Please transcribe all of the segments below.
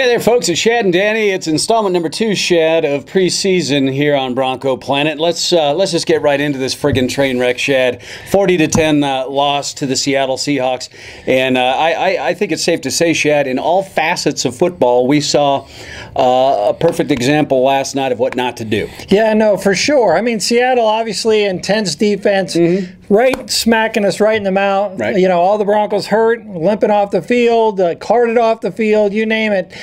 Hey there, folks. It's Shad and Danny. It's installment number 2, Shad, of preseason here on Bronco Planet. Let's just get right into this friggin' train wreck, Shad. 40-10 loss to the Seattle Seahawks, and I think it's safe to say, Shad, in all facets of football, we saw a perfect example last night of what not to do. Yeah, no, for sure. I mean, Seattle, obviously, intense defense. Right, smacking us right in the mouth. Right. You know, all the Broncos hurt, limping off the field, carted off the field, you name it.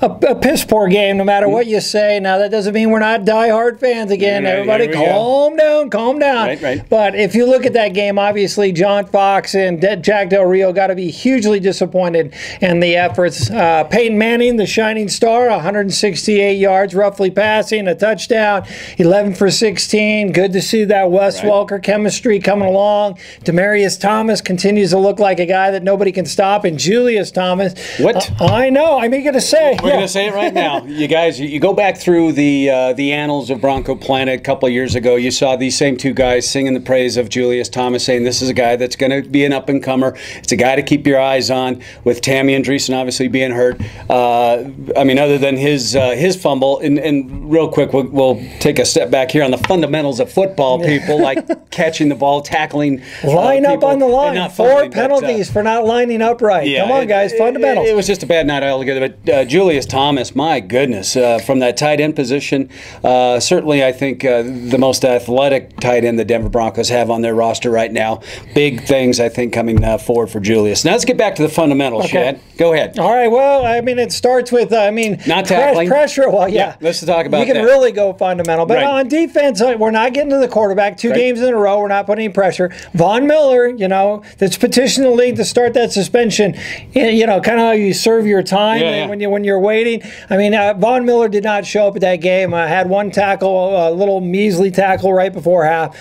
A piss poor game, no matter what you say. Now, that doesn't mean we're not diehard fans again. Right, everybody calm down, calm down. Right. But if you look at that game, obviously, John Fox and Jack Del Rio got to be hugely disappointed in the efforts. Peyton Manning, the shining star, 168 yards, roughly passing, a touchdown, 11 for 16. Good to see that Wes Welker chemistry coming along. Demaryius Thomas continues to look like a guy that nobody can stop. And Julius Thomas. What? I know. I'm going to say. We're going to say it right now. You guys, you go back through the annals of Bronco Planet a couple of years ago. You saw these same two guys singing the praise of Julius Thomas, saying this is a guy that's going to be an up-and-comer. It's a guy to keep your eyes on, with Tammy Andreessen obviously being hurt. I mean, other than his fumble, and real quick, we'll take a step back here on the fundamentals of football, people, like catching the ball, tackling. Line up on the line. Not 4 penalties for not lining up right. Yeah, come on, guys, fundamentals. It was just a bad night altogether, but Julius Thomas, my goodness, from that tight end position, certainly I think the most athletic tight end the Denver Broncos have on their roster right now. Big things, I think, coming forward for Julius. Now let's get back to the fundamentals, Shad. Go ahead. All right, well, I mean, it starts with, not tackling. Pressure. Well, yeah. Let's talk about that. You can really go fundamental. But on defense, we're not getting to the quarterback. 2 games in a row, we're not putting any pressure. Von Miller, you know, that's petitioned the league to start that suspension. You know, kind of how you serve your time when you're waiting. I mean, Von Miller did not show up at that game. I had 1 tackle, a little measly tackle right before half.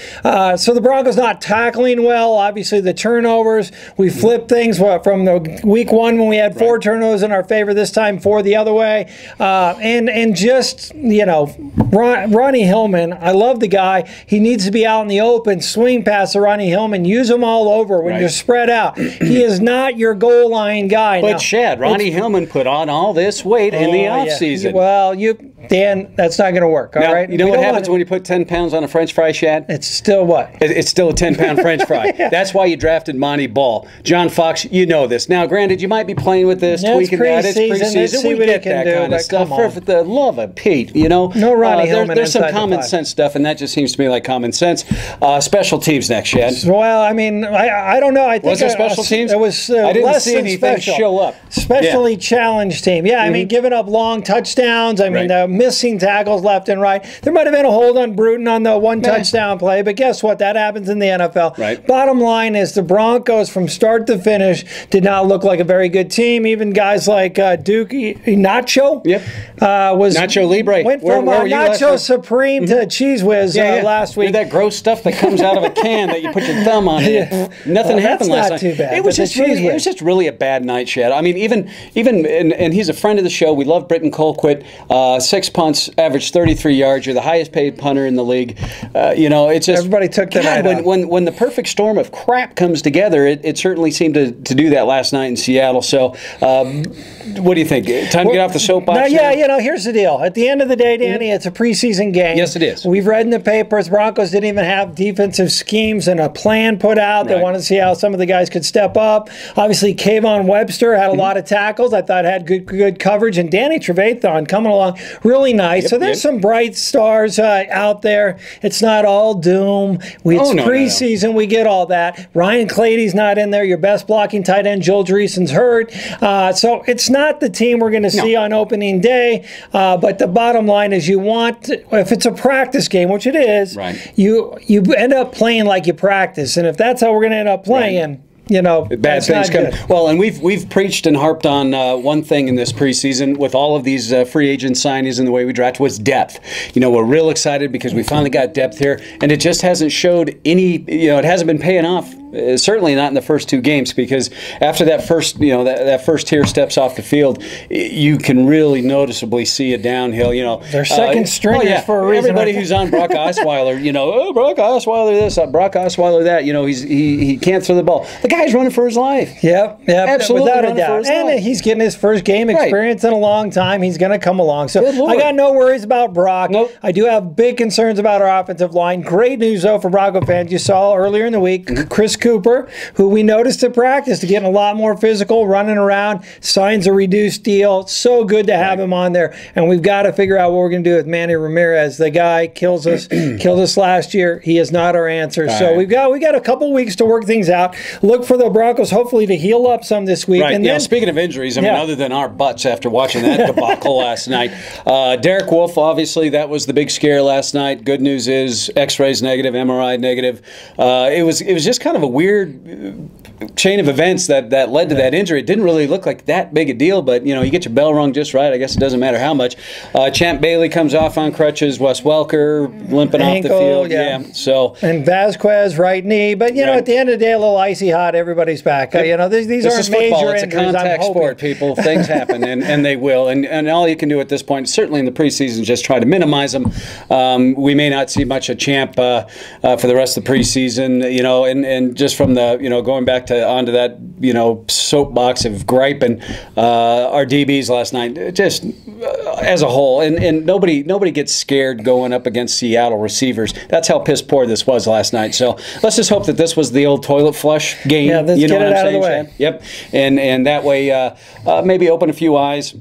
So the Broncos not tackling well. Obviously, the turnovers. We flipped things from the week 1 when we had 4 turnovers in our favor. This time 4 the other way. And just, you know, Ronnie Hillman, I love the guy. He needs to be out in the open, swing past the Ronnie Hillman, use him all over when you're spread out. He is not your goal line guy. But now, Shad, Ronnie Hillman put on all this weight in the offseason. Well, Dan, that's not going to work, all right? You know what happens when you put 10 pounds on a French fry, Shad? It's still what? It's still a 10-pound French fry. That's why you drafted Monty Ball. John Fox, you know this. Now, granted, you might be playing with this, tweaking that. It's preseason. Let's see we what get can that do, kind of stuff. For the love of Pete, you know? No Ronnie Hillman. There's some common sense stuff, and that just seems to me like common sense. Special teams next, Shad. Well, I mean, I don't know. I think was there special teams? It was I didn't less see than anything special. show up. Specially challenged team. Yeah, I mean, giving up long touchdowns. I mean, missing tackles left and right. There might have been a hold on Bruton on the 1 touchdown play, but guess what? That happens in the NFL. Bottom line is the Broncos, from start to finish, did not look like a very good team. Even guys like Duke Nacho was Nacho Libre. Went from Nacho Supreme to Cheese Whiz last week. That gross stuff that comes out of a can that you put your thumb on it. Nothing happened last night. Too bad. It was just really a bad night, Shad. I mean, even and he's a friend of the show. We love Britton Colquitt. 6 punts, averaged 33 yards. You're the highest paid punter in the league. You know, it's just everybody took the night off. When the perfect storm of crap comes together, it certainly seemed to do that last night in Seattle. So, what do you think? Time to get off the soapbox? Yeah, you know, here's the deal. At the end of the day, Danny, it's a preseason game. Yes, it is. We've read in the papers, Broncos didn't even have defensive schemes and a plan put out. They wanted to see how some of the guys could step up. Obviously, Kayvon Webster had a lot of tackles. I thought had good coverage. And Danny Trevathan coming along really nice. So there's some bright stars out there. It's not all doom. It's preseason. We get all that. Ryan Clady's not in there. Your best blocking tight end, Joel Dreesen's hurt. So it's not the team we're going to see on opening day. But the bottom line is you want, if it's a practice game, which it is, you end up playing like you practice. And if that's how we're going to end up playing, you know, bad things come. Well, and we've preached and harped on one thing in this preseason with all of these free agent signings and the way we draft was depth. You know, we're real excited because we finally got depth here, and it just hasn't showed any. You know, it hasn't been paying off Certainly not in the first 2 games, because after that first, that first tier steps off the field, you can really noticeably see a downhill. They're second stringers for a reason. Everybody who's on Brock Osweiler, oh, Brock Osweiler this, Brock Osweiler that. He can't throw the ball. The guy's running for his life. Yep, absolutely, without a doubt. And he's getting his first game experience in a long time. He's going to come along. So I got no worries about Brock. Nope. I do have big concerns about our offensive line. Great news though for Bronco fans. You saw earlier in the week, Chris Cooper, who we noticed at practice, getting a lot more physical, running around, signs a reduced deal. So good to have him on there. And we've got to figure out what we're going to do with Manny Ramirez. The guy killed us last year. He is not our answer. So we got a couple weeks to work things out. Look for the Broncos hopefully to heal up some this week. Right. And then, speaking of injuries, I mean, other than our butts after watching that debacle last night, Derek Wolfe, obviously, that was the big scare last night. Good news is X-rays negative, MRI negative. It was just kind of a weird chain of events that led to that injury. It didn't really look like that big a deal, but you get your bell rung just right. I guess it doesn't matter how much. Champ Bailey comes off on crutches. Wes Welker limping off the field. So and Vasquez right knee, but at the end of the day, a little icy hot. Everybody's back. These aren't major injuries. It's a contact sport, people. Things happen, and they will. And all you can do at this point, certainly in the preseason, is just try to minimize them. We may not see much of Champ for the rest of the preseason. And just from the going back onto that soapbox of griping our DBs last night, just as a whole, and nobody gets scared going up against Seattle receivers. That's how piss poor this was last night. So let's just hope that this was the old toilet flush game. Yeah, let's get it out of the way. Yep, and that way maybe open a few eyes.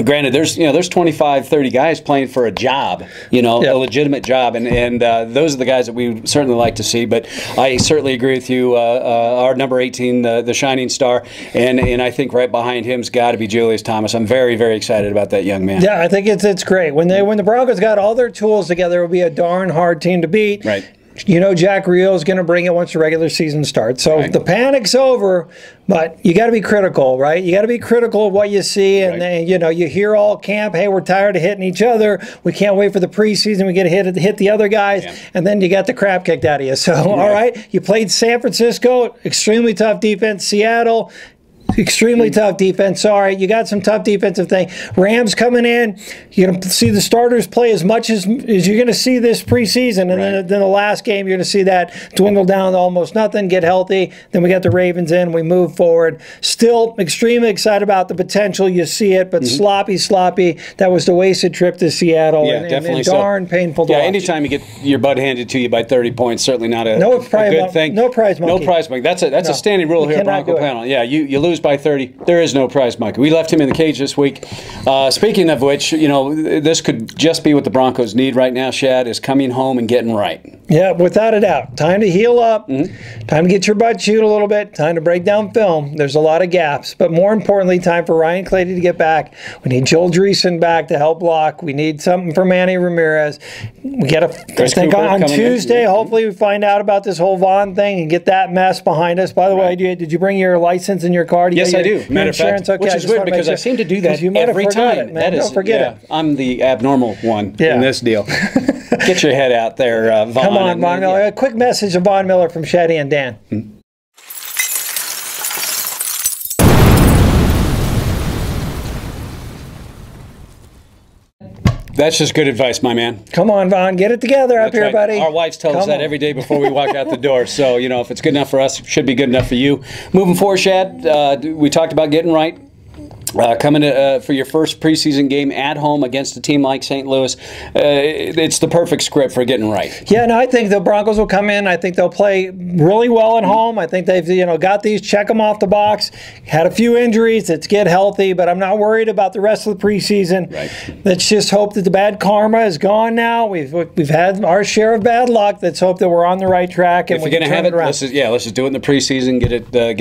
Granted, there's 25, 30 guys playing for a job, a legitimate job, and those are the guys that we certainly like to see. But I certainly agree with you. Our number 18, the shining star, and I think right behind him's got to be Julius Thomas. I'm very, very excited about that young man. Yeah, I think it's great. When the Broncos got all their tools together, it will be a darn hard team to beat. Right. Jack Rio is going to bring it once the regular season starts. So the panic's over, but you got to be critical, right? You got to be critical of what you see, and then, you hear all camp, hey, we're tired of hitting each other. We can't wait for the preseason. We get to hit the other guys, and then you got the crap kicked out of you. So, all right, you played San Francisco, extremely tough defense. Seattle, extremely tough defense. Sorry, you got some tough defensive thing. Rams coming in. You're going to see the starters play as much as you're going to see this preseason. And then the last game, you're going to see that dwindle down to almost nothing, get healthy. Then we got the Ravens in. We move forward. Still extremely excited about the potential. You see it, but sloppy. That was the wasted trip to Seattle. Yeah, definitely. And darn painful to watch. Anytime you get your butt handed to you by 30 points, certainly not a good thing. No prize monkey. No prize monkey. That's a standing rule here at Bronco Panel. Yeah, you lose by 30, there is no prize monkey. We left him in the cage this week. Speaking of which, this could just be what the Broncos need right now, Shad, is coming home and getting right. Yeah, without a doubt. Time to heal up. Time to get your butt chewed a little bit. Time to break down film. There's a lot of gaps. But more importantly, time for Ryan Clady to get back. We need Joel Dreesen back to help block. We need something for Manny Ramirez. We got to think on Tuesday. Hopefully we find out about this whole Vaughn thing and get that mess behind us. By the way, did you bring your license and your card? Yes, I do. Matter of fact, which is weird because I seem to do that every time. Don't forget it. I'm the abnormal one in this deal. Get your head out there, Vaughn. Come on, Von Miller. A quick message of Von Miller from Shaddy and Dan. That's just good advice, my man. Come on, Vaughn. Get it together up here, buddy. Our wives tell us that every day before we walk out the door. So, if it's good enough for us, it should be good enough for you. Moving forward, Shad, we talked about getting right. Coming for your first preseason game at home against a team like St. Louis, it's the perfect script for getting right. Yeah, no, I think the Broncos will come in. I think they'll play really well at home. I think they've got these, check them off the box. Had a few injuries. Let's get healthy, but I'm not worried about the rest of the preseason. Right. Let's just hope that the bad karma is gone now. We've had our share of bad luck. Let's hope that we're on the right track and if we're going to have it, let's just do it in the preseason. Get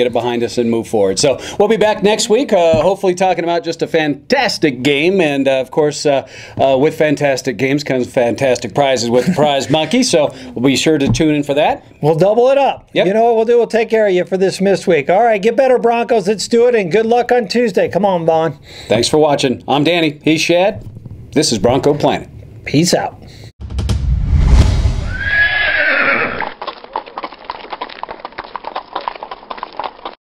it behind us and move forward. So we'll be back next week. Hopefully talking about just a fantastic game, and of course with fantastic games comes fantastic prizes with the prize monkey, so we'll be sure to tune in for that. We'll double it up. Yep. You know what we'll do? We'll take care of you for this missed week. All right, get better, Broncos. Let's do it, and good luck on Tuesday. Come on, Vaughn. Thanks for watching. I'm Danny. He's Shad. This is Bronco Planet. Peace out.